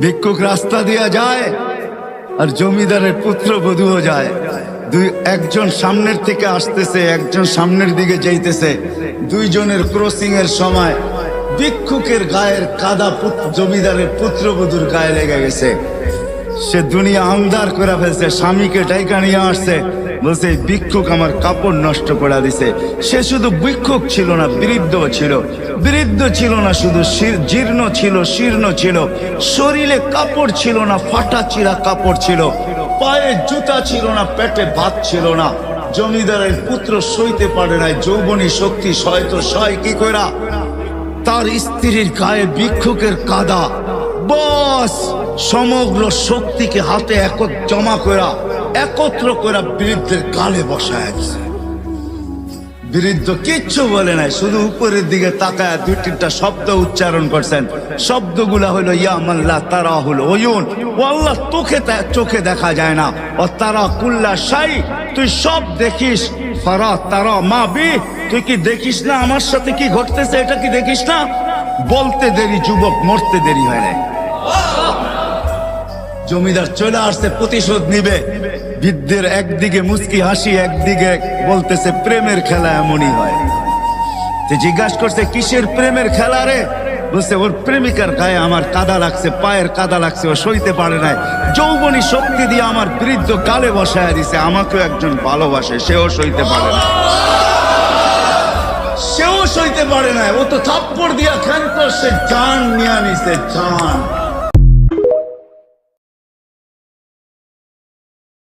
ভিক্ষুক রাস্তা দিয়া যায় আর জমিদারের পুত্রবধূও যায়। একজন সামনের থেকে আসতেছে, একজন সামনের দিকে যাইতেছে। দুইজনের ক্রসিং এর সময় ভিক্ষুকের গায়ের কাদা জমিদারের পুত্রবধূর গায়ে লেগে গেছে। সে দুনিয়া আন্ধার করে ফেলছে, স্বামীকে ডাইকা নিয়ে আসছে, বলছে এই ভিক্ষুক আমার কাপড় নষ্ট করে দিছে। সে শুধু ভিক্ষুক ছিল না, বৃদ্ধ ছিল। বৃদ্ধ ছিল না শুধু, জীর্ণ ছিল, শীর্ণ ছিল, শরীরে কাপড় ছিল না, ফাটা চিরা কাপড় ছিল, পায়ে জুতা ছিল না, পেটে ভাত ছিল না। জমিদারের পুত্র সইতে পারে নাই, যৌবনী শক্তি সয় কি কইরা তার স্ত্রীর গায়ে ভিক্ষুকের কাদা, বস সমগ্র শক্তিকে হাতে একত্র করা বৃদ্ধের গালে বসায় দিছে। বৃদ্ধ কিচ্ছু বলে নাই, শুধু উপরের দিকে তাকায় দুই তিনটা শব্দ উচ্চারণ করছেন। শব্দগুলা হলো ইয়া মাল্লা তারা হলো ওয়ুন, ও আল্লাহ চোখে দেখা যায় না, ও তারা কুল্লা শাই, তুই সব দেখিস, ফারা তারা মা বি, তুই কি দেখিস না আমার সাথে কি ঘটতেছে, এটা কি দেখিস না? বলতে দেরি যুবক, মরতে দেরি হয় না। জমিদার চলে আসছে, প্রতিশোধ নিবে। বৃদ্ধের একদিকে মুস্কি হাসি, একদিকে বলতেছে প্রেমের খেলা এমনই হয়। জিজ্ঞাসা করছে কিসের প্রেমের খেলা রে? বলছে ওর প্রেমিকার গায়ে আমার কাদা লাগছে, পায়ের কাদা লাগছে, ও সইতে পারে নাই, যৌবনী শক্তি দিয়ে আমার বৃদ্ধ গালে বসায় দিছে। আমাকেও একজন ভালোবাসে, সেও সইতে পারে না, সেও সইতে পারে না। ও তো থাপ্পড় দিয়া খেলতো, সে জান নিয়ে নিছে, জান।